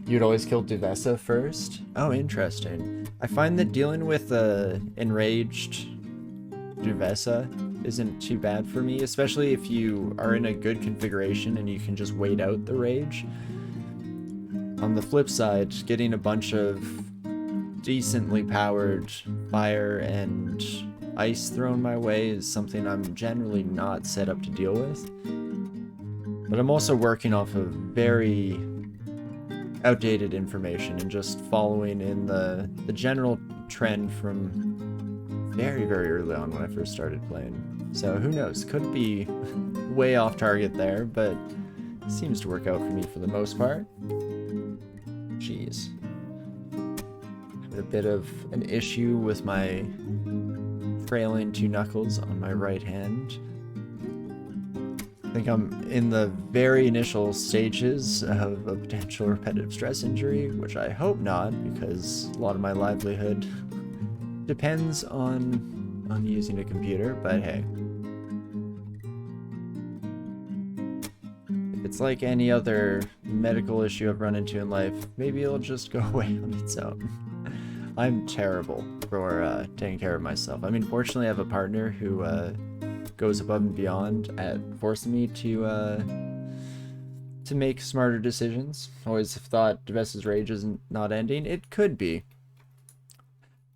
You'd always kill Duvessa first? Oh, interesting. I find that dealing with enraged Duvessa isn't too bad for me, especially if you are in a good configuration and you can just wait out the rage. On the flip side, getting a bunch of decently powered fire and ice thrown my way is something I'm generally not set up to deal with. But I'm also working off of very outdated information and just following in the general trend from very, very early on when I first started playing. So who knows, could be way off target there, but it seems to work out for me for the most part. Jeez. A bit of an issue with my trailing two knuckles on my right hand. I think I'm in the very initial stages of a potential repetitive stress injury, which I hope not, because a lot of my livelihood depends on using a computer, but hey. If it's like any other medical issue I've run into in life, maybe it'll just go away on its own. I'm terrible for taking care of myself. I mean, fortunately I have a partner who goes above and beyond at forcing me to make smarter decisions. Always have thought Duvessa's rage is not ending. It could be.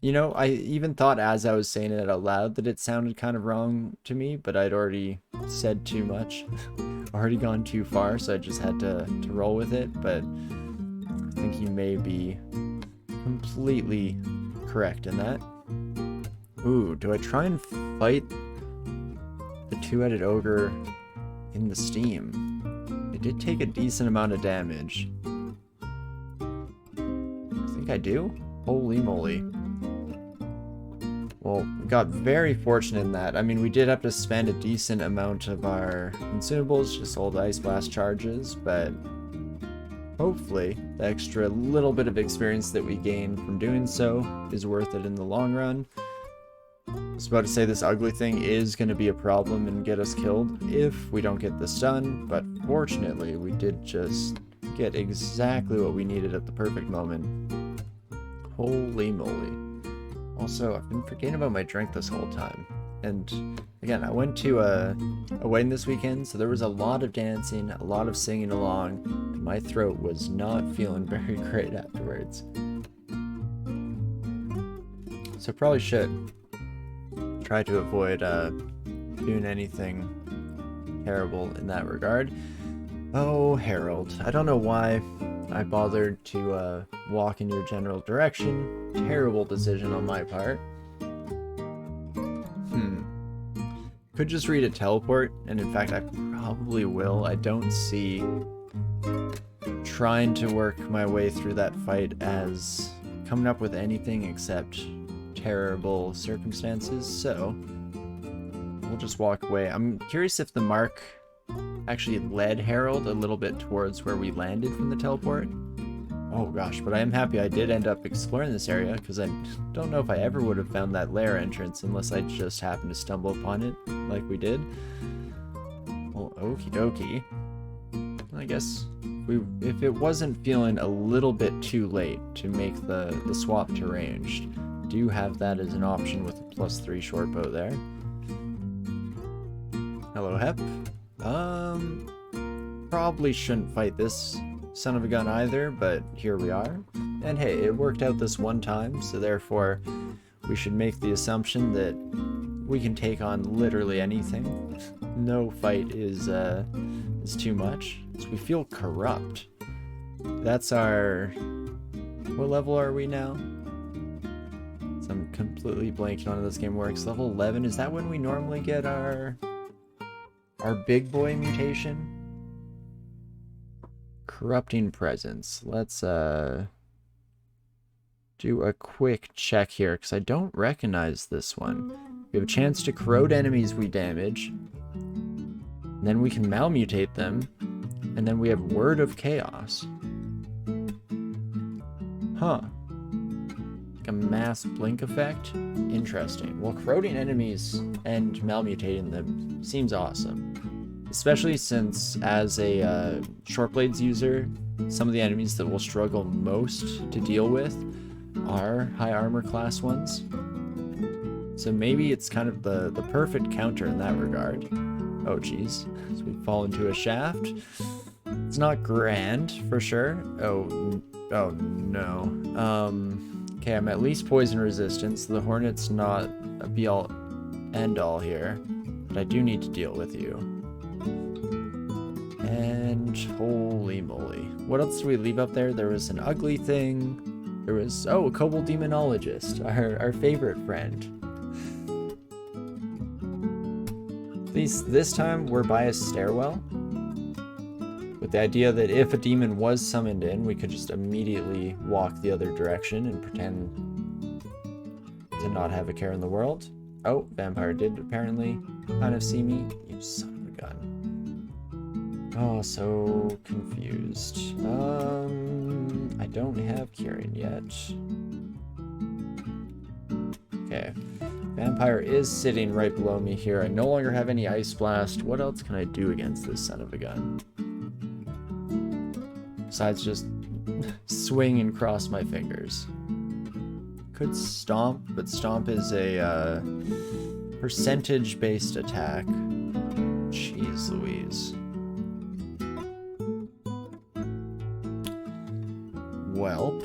You know, I even thought as I was saying it out loud that it sounded kind of wrong to me, but I'd already said too much. Already gone too far, so I just had to roll with it, but I think you may be completely correct in that. Ooh, do I try and fight the two-headed ogre in the steam? It did take a decent amount of damage. I think I do? Holy moly. Well, we got very fortunate in that. I mean, we did have to spend a decent amount of our consumables, just old Ice Blast charges, but hopefully the extra little bit of experience that we gain from doing so is worth it in the long run. I was about to say this ugly thing is going to be a problem and get us killed if we don't get this done, but fortunately we did just get exactly what we needed at the perfect moment. Holy moly. Also, I've been forgetting about my drink this whole time. And again, I went to a wedding this weekend, so there was a lot of dancing, a lot of singing along, and my throat was not feeling very great afterwards. So probably should try to avoid doing anything terrible in that regard. Oh, Harold, I don't know why I bothered to walk in your general direction. Terrible decision on my part. Could just read a teleport, and in fact I probably will. I don't see trying to work my way through that fight as coming up with anything except terrible circumstances, so we'll just walk away. I'm curious if the mark actually led Harold a little bit towards where we landed from the teleport. Oh gosh, but I am happy I did end up exploring this area, because I don't know if I ever would have found that lair entrance unless I just happened to stumble upon it like we did. Well, okie dokie. I guess if it wasn't feeling a little bit too late to make the swap to ranged, do have that as an option with a +3 short bow there. Hello, Hep. Probably shouldn't fight this son of a gun either, but here we are. And hey, it worked out this one time, so therefore we should make the assumption that we can take on literally anything. No fight is too much. So we feel corrupt. That's our... What level are we now? So I'm completely blanking on how this game works. Level 11, is that when we normally get our big boy mutation? Corrupting presence. Let's do a quick check here, because I don't recognize this one. We have a chance to corrode enemies we damage, and then we can malmutate them, and then we have Word of Chaos. Huh. Like a mass blink effect? Interesting. Well, corroding enemies and malmutating them seems awesome. Especially since, as a short blades user, some of the enemies that we'll struggle most to deal with are high armor class ones. So maybe it's kind of the perfect counter in that regard. Oh geez, so we fall into a shaft. It's not grand for sure. Oh no. Okay, I'm at least poison resistant, so the Hornet's not a be-all, end-all here. But I do need to deal with you. And holy moly. What else did we leave up there? There was an ugly thing. There was, oh, a Kobold Demonologist, our favorite friend. At least this time we're by a stairwell. With the idea that if a demon was summoned in, we could just immediately walk the other direction and pretend to not have a care in the world. Oh, vampire did apparently kind of see me. You son of a gun. Oh, so confused. I don't have curing yet. Okay. Vampire is sitting right below me here. I no longer have any Ice Blast. What else can I do against this son of a gun? Besides just swing and cross my fingers. Could Stomp, but Stomp is a percentage-based attack. Jeez Louise. Welp.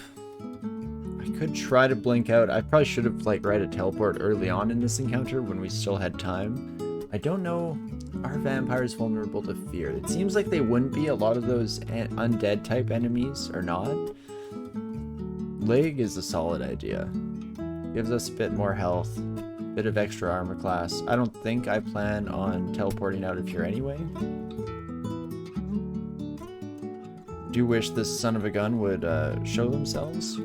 I could try to blink out. I probably should have like tried a teleport early on in this encounter when we still had time. I don't know. Are vampires vulnerable to fear? It seems like they wouldn't be. A lot of those undead type enemies are not. Lig is a solid idea. Gives us a bit more health, bit of extra armor class. I don't think I plan on teleporting out of here anyway. Do wish this son of a gun would show themselves.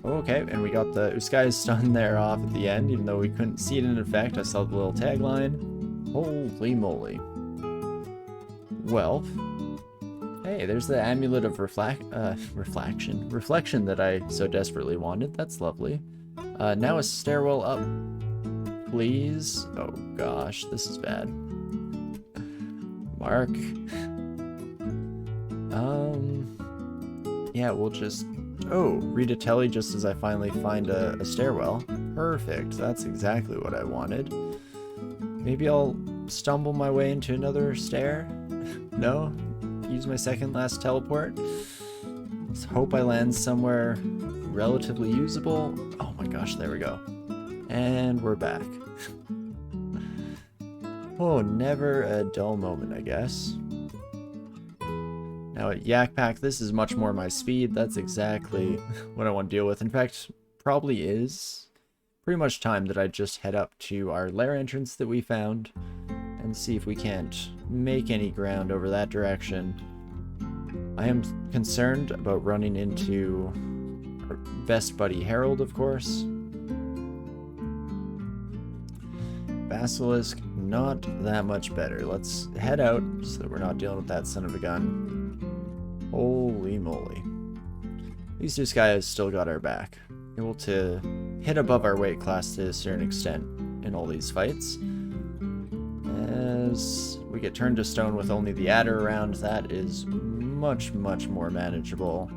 Okay, and we got the Uskayaw stun there off at the end, even though we couldn't see it in effect. I saw the little tagline. Holy moly. Well, hey, there's the amulet of reflection that I so desperately wanted. That's lovely. Now a stairwell up, please. Oh gosh, this is bad. Mark. Yeah, we'll just... Oh, read a telly just as I finally find a stairwell. Perfect, that's exactly what I wanted. Maybe I'll stumble my way into another stair? No? Use my second last teleport? Let's hope I land somewhere relatively usable. Oh my gosh, there we go. And we're back. Oh, never a dull moment, I guess. Now at Yak Pack, this is much more my speed. That's exactly what I want to deal with. In fact, probably is pretty much time that I just head up to our lair entrance that we found and see if we can't make any ground over that direction. I am concerned about running into our best buddy Harold, of course. Basilisk, not that much better. Let's head out so that we're not dealing with that son of a gun. Holy moly. These two guys still got our back. Able to hit above our weight class to a certain extent in all these fights. As we get turned to stone with only the adder around, that is much, much more manageable.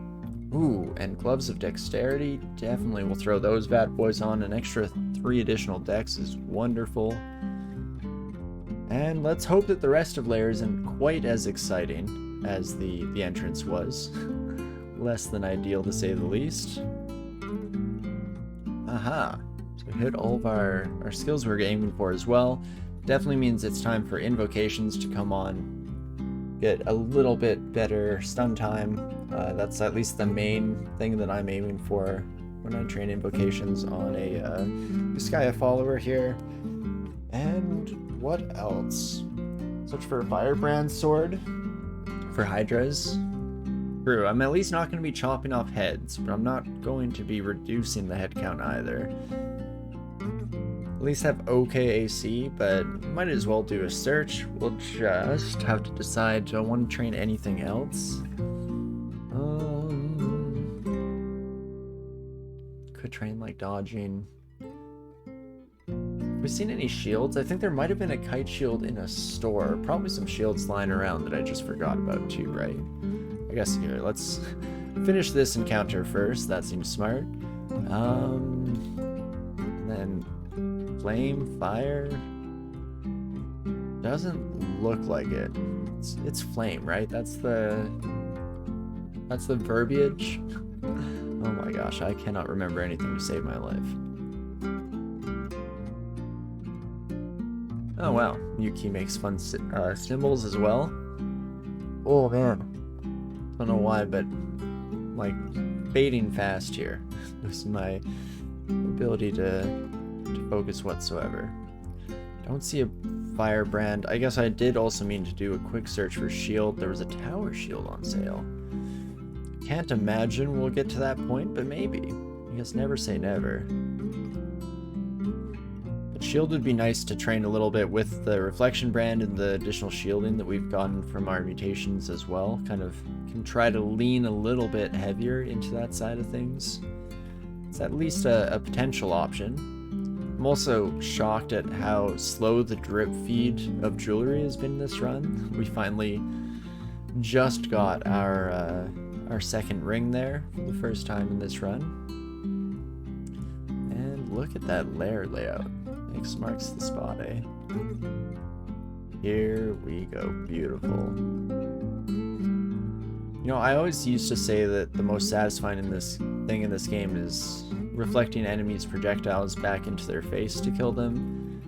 Ooh, and gloves of dexterity, definitely will throw those bad boys on. An extra 3 additional dex is wonderful. And let's hope that the rest of lair isn't quite as exciting as the entrance was. Less than ideal to say the least. Aha. So we hit all of our skills we're aiming for as well. Definitely means it's time for invocations to come on. Get a little bit better stun time. That's at least the main thing that I'm aiming for when I train invocations on a Uskayaw follower here. And what else? Search for a Firebrand sword for Hydras. True, I'm at least not going to be chopping off heads, but I'm not going to be reducing the head count either. At least have okay AC, but might as well do a search. We'll just have to decide, do I want to train anything else? Could train like dodging. we seen any shields? I think there might have been a kite shield in a store. Probably some shields lying around that I just forgot about too, right? I guess here, let's finish this encounter first. That seems smart. And then flame, fire. Doesn't look like it. It's flame, right? That's the verbiage. Oh my gosh, I cannot remember anything to save my life. Oh wow, Yuki makes fun symbols as well. Oh man. Don't know why, but like fading fast here. Losing my ability to focus whatsoever. Don't see a firebrand. I guess I did also mean to do a quick search for shield. There was a tower shield on sale. Can't imagine we'll get to that point, but maybe. I guess never say never. Shield would be nice to train a little bit with the reflection brand and the additional shielding that we've gotten from our mutations as well. Kind of can try to lean a little bit heavier into that side of things. It's at least a potential option. I'm also shocked at how slow the drip feed of jewelry has been this run. We finally just got our second ring there for the first time in this run. And look at that lair layout. X marks the spot, eh? Here we go. Beautiful. You know, I always used to say that the most satisfying in this game is reflecting enemies' projectiles back into their face to kill them.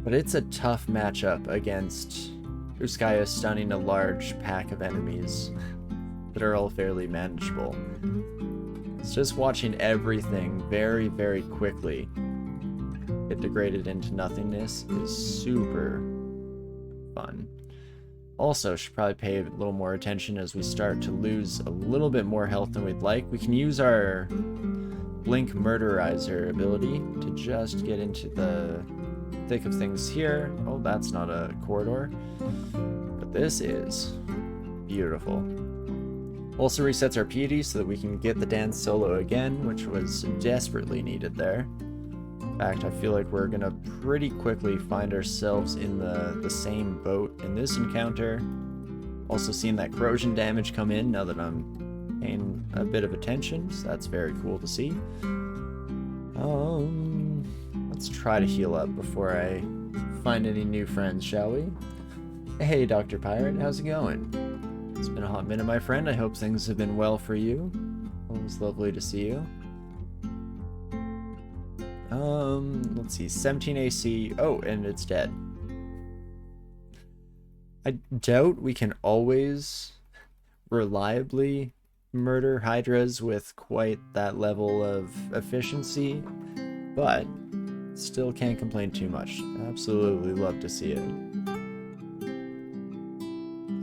But it's a tough matchup against Uskayaw stunning a large pack of enemies that are all fairly manageable. It's just watching everything very, very quickly get degraded into nothingness is super fun. Also, should probably pay a little more attention as we start to lose a little bit more health than we'd like. We can use our Blink Murderizer ability to just get into the thick of things here. Oh, that's not a corridor, but this is beautiful. Also resets our piety so that we can get the dance solo again, which was desperately needed there. In fact, I feel like we're gonna pretty quickly find ourselves in the same boat in this encounter. Also seeing that corrosion damage come in now that I'm paying a bit of attention, so that's very cool to see. Let's try to heal up before I find any new friends, shall we? Hey, Dr. Pirate, how's it going? It's been a hot minute, my friend. I hope things have been well for you. Always lovely to see you. Let's see, 17 AC. Oh, and it's dead. I doubt we can always reliably murder hydras with quite that level of efficiency, but still can't complain too much. Absolutely love to see it.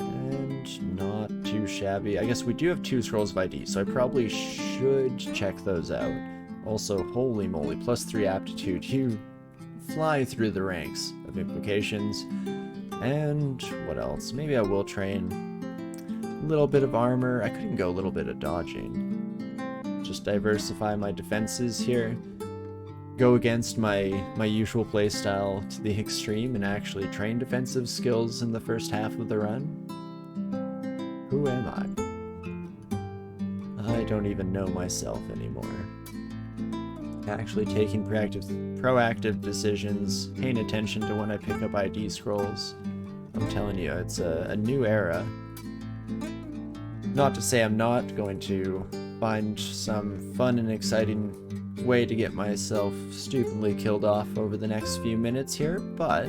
And not too shabby. I guess we do have 2 scrolls of ID, so I probably should check those out. Also, holy moly, +3 aptitude. You fly through the ranks of implications. And what else? Maybe I will train a little bit of armor. I could even go a little bit of dodging. Just diversify my defenses here. Go against my usual playstyle to the extreme and actually train defensive skills in the first half of the run. Who am I? I don't even know myself anymore. Actually taking proactive decisions, paying attention to when I pick up ID scrolls. I'm telling you, it's a new era. Not to say I'm not going to find some fun and exciting way to get myself stupidly killed off over the next few minutes here, but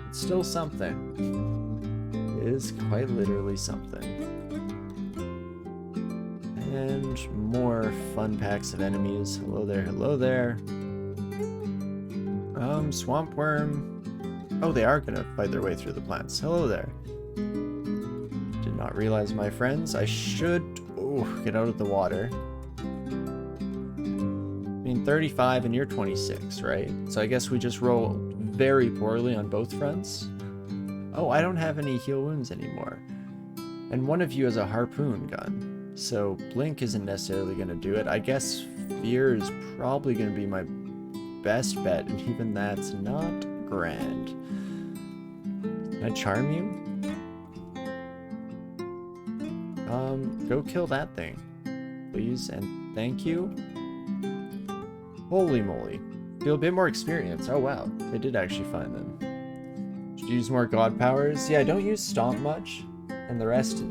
it's still something. It is quite literally something. And more fun packs of enemies. Hello there, hello there. Swamp worm. Oh, they are gonna fight their way through the plants. Hello there. Did not realize, my friends. I should get out of the water. I mean, 35 and you're 26, right? So I guess we just roll very poorly on both fronts. Oh, I don't have any heal wounds anymore. And one of you has a harpoon gun. So Blink isn't necessarily going to do it. I guess Fear is probably going to be my best bet, and even that's not grand. Can I charm you? Go kill that thing, please, and thank you. Holy moly. Feel a bit more experience. Oh wow, they did actually find them. Should use more god powers. Yeah, I don't use Stomp much, and the rest,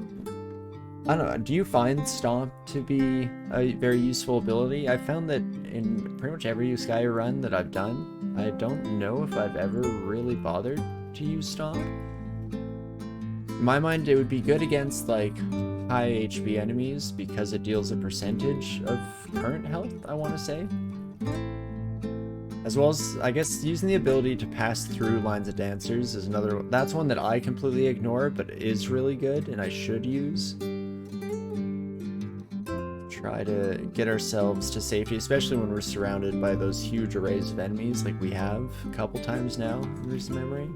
I don't know, do you find Stomp to be a very useful ability? I've found that in pretty much every Uskayaw run that I've done, I don't know if I've ever really bothered to use Stomp. In my mind, it would be good against, like, high HP enemies because it deals a percentage of current health, I want to say. As well as, I guess, using the ability to pass through lines of dancers is another one. That's one that I completely ignore, but is really good, and I should use. Try to get ourselves to safety, especially when we're surrounded by those huge arrays of enemies like we have a couple times now in recent memory.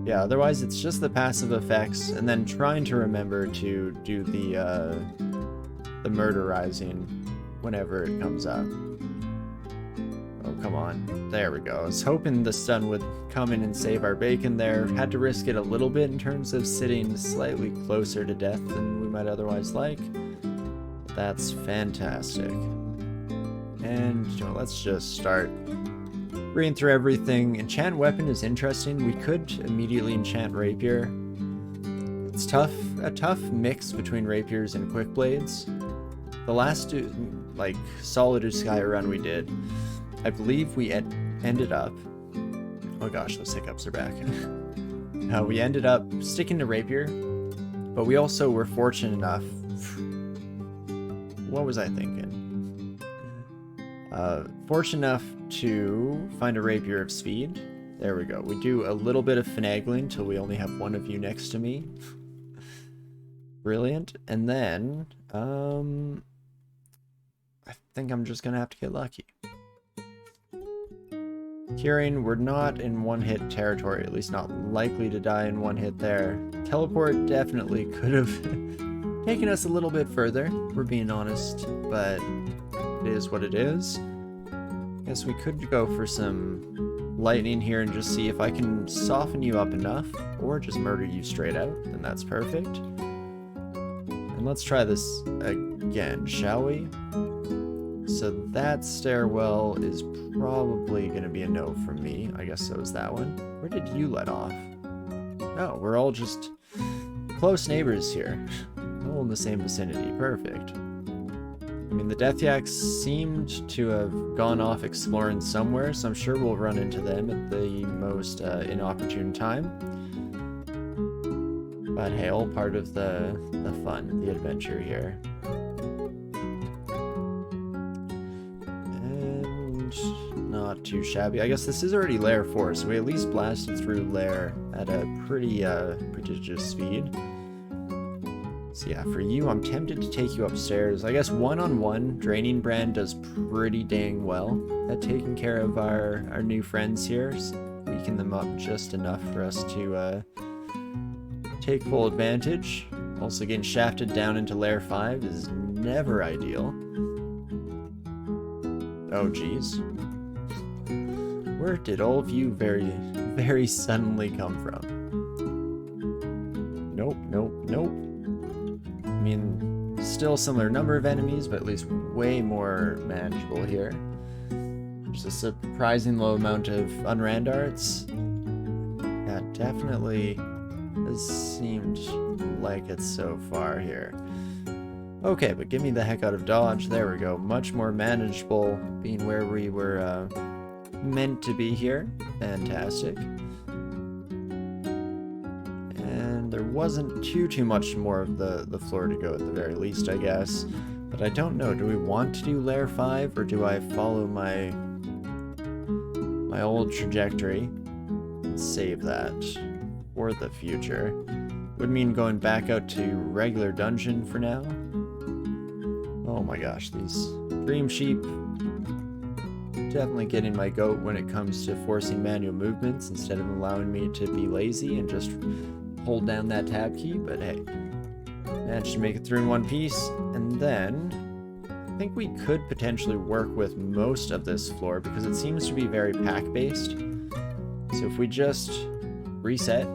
Yeah, otherwise it's just the passive effects, and then trying to remember to do the murderizing whenever it comes up. Oh, come on. There we go. I was hoping the stun would come in and save our bacon there. Had to risk it a little bit in terms of sitting slightly closer to death than we might otherwise like. That's fantastic. And, you know, let's just start reading through everything. Enchant weapon is interesting. We could immediately enchant rapier. It's tough, a tough mix between rapiers and quick blades. The last, like, solid Uskayaw run we did, I believe we ended up, oh gosh, those hiccups are back. We ended up sticking to rapier, but we also were fortunate enough, what was I thinking? Fortunate enough to find a rapier of speed. There we go. We do a little bit of finagling till we only have one of you next to me. Brilliant. And then, I think I'm just gonna have to get lucky. Curing, we're not in one-hit territory, at least not likely to die in one hit there. Teleport definitely could have taken us a little bit further, we're being honest, but it is what it is. Guess we could go for some lightning here and just see if I can soften you up enough, or just murder you straight out, then that's perfect. And let's try this again, shall we? So that stairwell is probably going to be a no from me. I guess so is that one. Where did you let off? Oh, we're all just close neighbors here. All in the same vicinity. Perfect. I mean, the Nethack seemed to have gone off exploring somewhere, so I'm sure we'll run into them at the most inopportune time. But hey, all part of the fun, the adventure here. Not too shabby. I guess this is already layer 4, so we at least blasted through layer at a pretty prodigious speed. So yeah, for you, I'm tempted to take you upstairs. I guess one-on-one, Draining Brand does pretty dang well at taking care of our new friends here. Weaken them up just enough for us to take full advantage. Also getting shafted down into layer 5 is never ideal. Oh geez. Where did all of you very, very suddenly come from? Nope, nope, nope. I mean, still similar number of enemies, but at least way more manageable here. There's a surprising low amount of unrand arts. Yeah, definitely has seemed like it so far here. Okay, but give me the heck out of dodge. There we go. Much more manageable, being where we were meant to be here. Fantastic. And there wasn't too much more of the floor to go at the very least, I guess. But I don't know. Do we want to do layer 5, or do I follow my old trajectory and save that for the future? Would mean going back out to regular dungeon for now. Oh my gosh, these dream sheep definitely getting my goat when it comes to forcing manual movements instead of allowing me to be lazy and just hold down that tab key. But hey, managed to make it through in one piece, and then I think we could potentially work with most of this floor because it seems to be very pack-based. So if we just reset,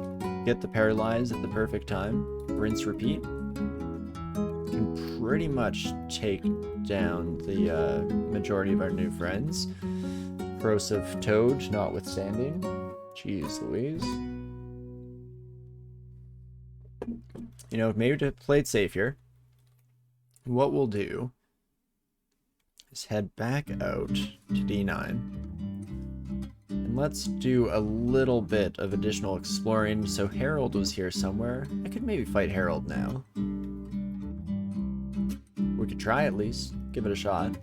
get the paralyze at the perfect time, rinse, repeat, can pretty much take down the majority of our new friends. Corrosive Toad notwithstanding. Jeez Louise. You know, maybe to play it safe here, what we'll do is head back out to D9. And let's do a little bit of additional exploring. So Harold was here somewhere. I could maybe fight Harold now. We could try at least. Give it a shot.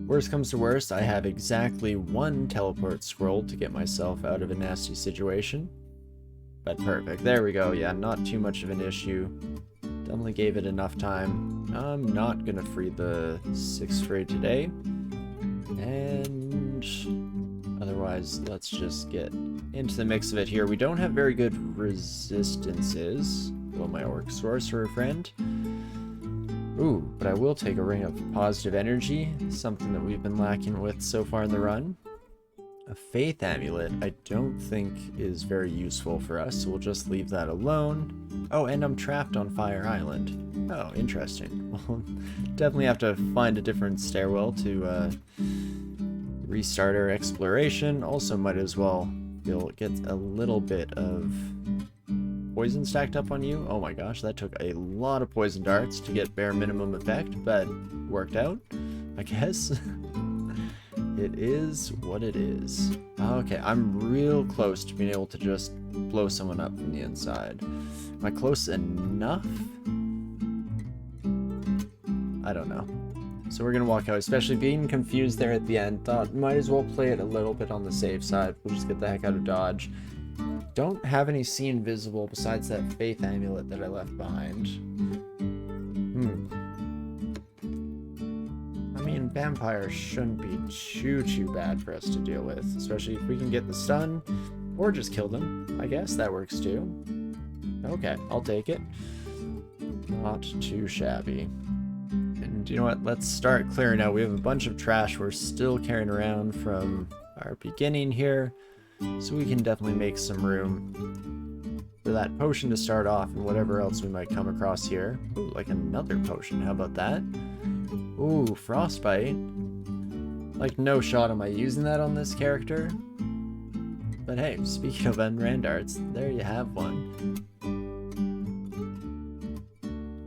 Worst comes to worst, I have exactly one teleport scroll to get myself out of a nasty situation. But perfect. There we go. Yeah, not too much of an issue. Definitely gave it enough time. I'm not going to free the 6th trade today. And otherwise, let's just get into the mix of it here. We don't have very good resistances. Well, my Orc Sorcerer friend. Ooh, but I will take a Ring of Positive Energy, something that we've been lacking with so far in the run. A Faith Amulet I don't think is very useful for us, so we'll just leave that alone. Oh, and I'm trapped on Fire Island. Oh, interesting. We'll definitely have to find a different stairwell to restart our exploration. Also might as well get a little bit of poison stacked up on you. Oh my gosh, that took a lot of poison darts to get bare minimum effect, but worked out, I guess. It is what it is. Okay, I'm real close to being able to just blow someone up from the inside. Am I close enough? I don't know. So we're gonna walk out, especially being confused there at the end. Thought might as well play it a little bit on the safe side. We'll just get the heck out of dodge. Don't have any scene visible besides that Faith Amulet that I left behind. I mean, vampires shouldn't be too bad for us to deal with, especially if we can get the stun, or just kill them. I guess that works too. Okay, I'll take it. Not too shabby. And you know what? Let's start clearing out. We have a bunch of trash we're still carrying around from our beginning here. So we can definitely make some room for that potion to start off and whatever else we might come across here. Ooh, like another potion. How about that? Ooh, Frostbite. Like, no shot am I using that on this character. But hey, speaking of unran darts, there you have one.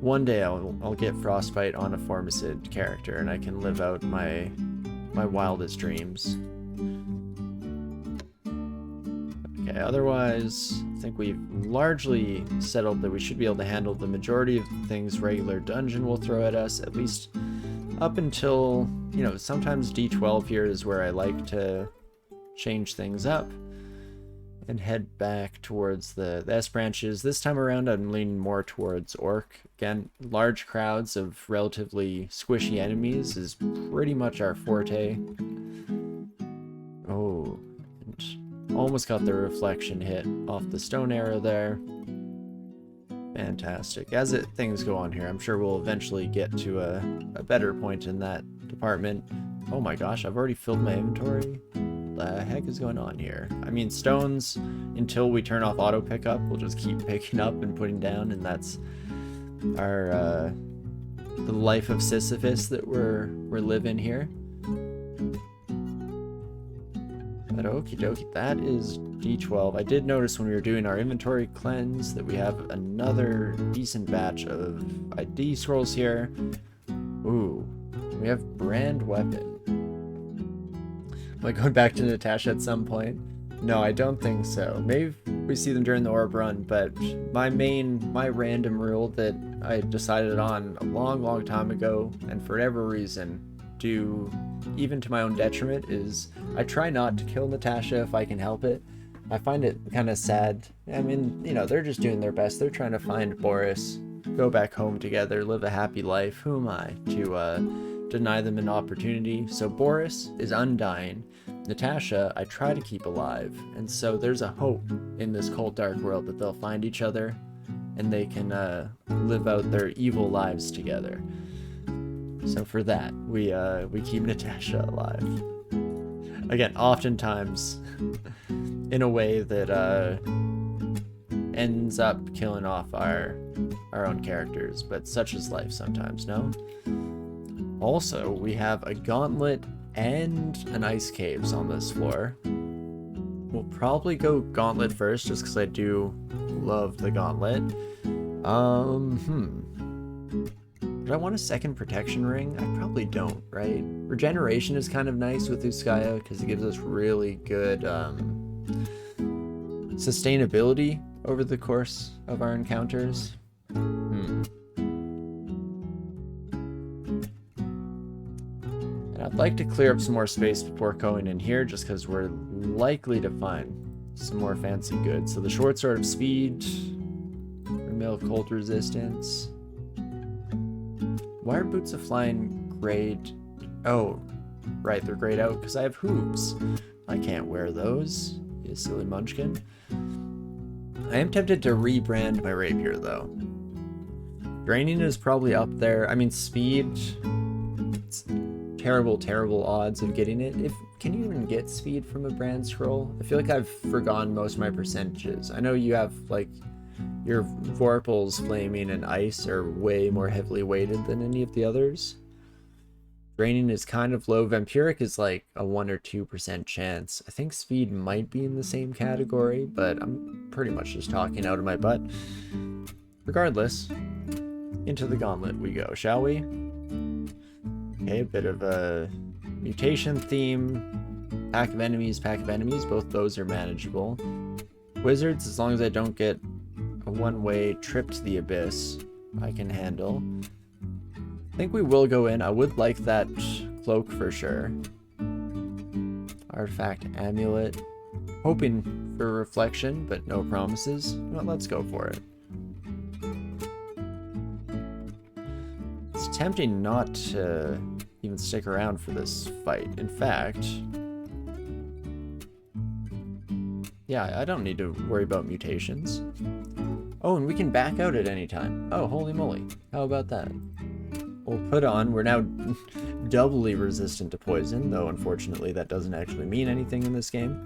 One day I'll get Frostbite on a Formicid character and I can live out my wildest dreams. Okay, otherwise, I think we've largely settled that we should be able to handle the majority of things regular dungeon will throw at us, at least up until, you know, sometimes D12 here is where I like to change things up and head back towards the S branches. This time around, I'm leaning more towards Orc. Again, large crowds of relatively squishy enemies is pretty much our forte. Oh, and almost got the reflection hit off the stone arrow there. Fantastic. As things go on here, I'm sure we'll eventually get to a better point in that department. Oh my gosh, I've already filled my inventory. What the heck is going on here? I mean, stones, until we turn off auto pickup, we'll just keep picking up and putting down, and that's our the life of Sisyphus that we're living here. But okie dokie, that is D12. I did notice when we were doing our inventory cleanse that we have another decent batch of ID scrolls here. Ooh, we have brand weapon. Am I going back to Natasha at some point? No, I don't think so. Maybe we see them during the orb run, but my random rule that I decided on a long time ago, and for whatever reason, even to my own detriment, is I try not to kill Natasha if I can help it. I find it kind of sad. I mean, you know, they're just doing their best. They're trying to find Boris, go back home together, live a happy life. Who am I to deny them an opportunity? So Boris is undying. Natasha, I try to keep alive. And so there's a hope in this cold, dark world that they'll find each other and they can live out their evil lives together. So for that, we keep Natasha alive. Again, oftentimes in a way that ends up killing off our own characters, but such is life sometimes, no? Also, we have a gauntlet and an ice caves on this floor. We'll probably go gauntlet first, just because I do love the gauntlet. Do I want a second protection ring? I probably don't, right? Regeneration is kind of nice with Uskayaw because it gives us really good sustainability over the course of our encounters. And I'd like to clear up some more space before going in here, just because we're likely to find some more fancy goods. So the short sword of speed, mill cold resistance. Why are boots of flying grayed? Oh, right, they're grayed out because I have hooves. I can't wear those, you silly munchkin. I am tempted to rebrand my rapier though. Draining is probably up there. I mean, speed, it's terrible odds of getting it. Can you even get speed from a brand scroll? I feel like I've forgotten most of my percentages. I know you have like your Vorpals, Flaming, and Ice are way more heavily weighted than any of the others. Draining is kind of low. Vampiric is like a 1 or 2% chance. I think Speed might be in the same category, but I'm pretty much just talking out of my butt. Regardless, into the gauntlet we go, shall we? Okay, a bit of a mutation theme. Pack of enemies, both those are manageable. Wizards, as long as I don't get a one-way trip to the abyss, I can handle. I think we will go in. I would like that cloak for sure. Artifact amulet. Hoping for reflection, but no promises. Well, let's go for it. It's tempting not to even stick around for this fight. In fact, yeah, I don't need to worry about mutations. Oh, and we can back out at any time. Oh, holy moly. How about that? We'll put on, we're now doubly resistant to poison, though unfortunately that doesn't actually mean anything in this game.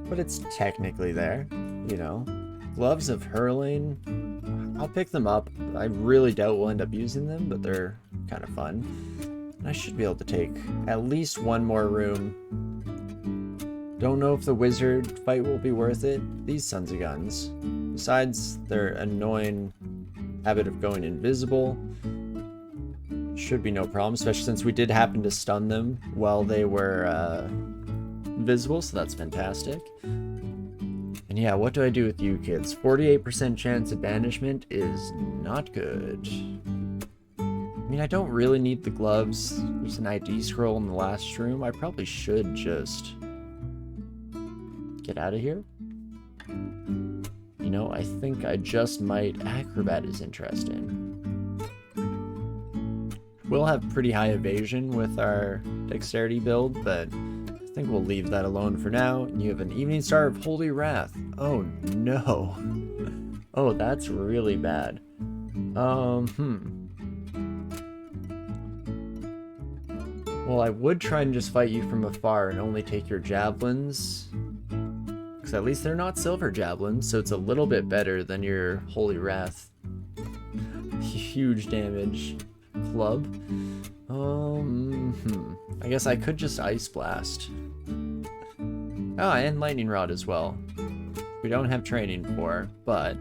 But it's technically there, you know. Gloves of Hurling, I'll pick them up. I really doubt we'll end up using them, but they're kind of fun. And I should be able to take at least one more room. Don't know if the wizard fight will be worth it. These sons of guns. Besides their annoying habit of going invisible, should be no problem, especially since we did happen to stun them while they were invisible, so that's fantastic. And yeah, what do I do with you kids? 48% chance of banishment is not good. I mean, I don't really need the gloves. There's an ID scroll in the last room. I probably should just get out of here. You know, I think I just might. Acrobat is interesting. We'll have pretty high evasion with our dexterity build, but I think we'll leave that alone for now. And you have an Evening Star of Holy Wrath. Oh no. Oh, that's really bad. Well, I would try and just fight you from afar and only take your javelins. Because at least they're not silver javelins, so it's a little bit better than your Holy Wrath. Huge damage club. I guess I could just Ice Blast. Ah, and Lightning Rod as well. We don't have training for, but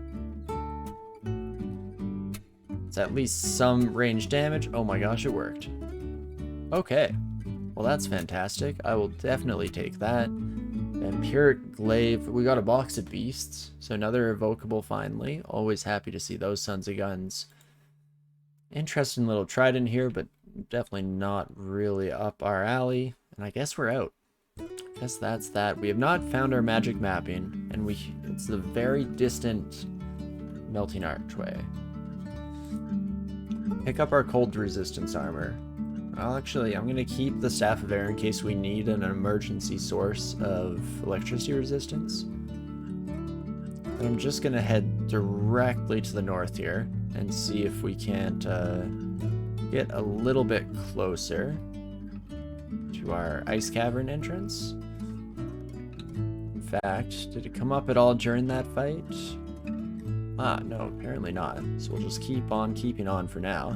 it's at least some range damage. Oh my gosh, it worked. Okay. Well, that's fantastic. I will definitely take that. Vampiric Glaive. We got a box of beasts, so another evocable finally. Always happy to see those sons of guns. Interesting little trident here, but definitely not really up our alley. And I guess we're out. I guess that's that. We have not found our magic mapping, and it's the very distant Melting Archway. Pick up our cold resistance armor. I'm going to keep the Staff of Air in case we need an emergency source of electricity resistance. And I'm just going to head directly to the north here and see if we can't get a little bit closer to our ice cavern entrance. In fact, did it come up at all during that fight? Ah, no, apparently not. So we'll just keep on keeping on for now.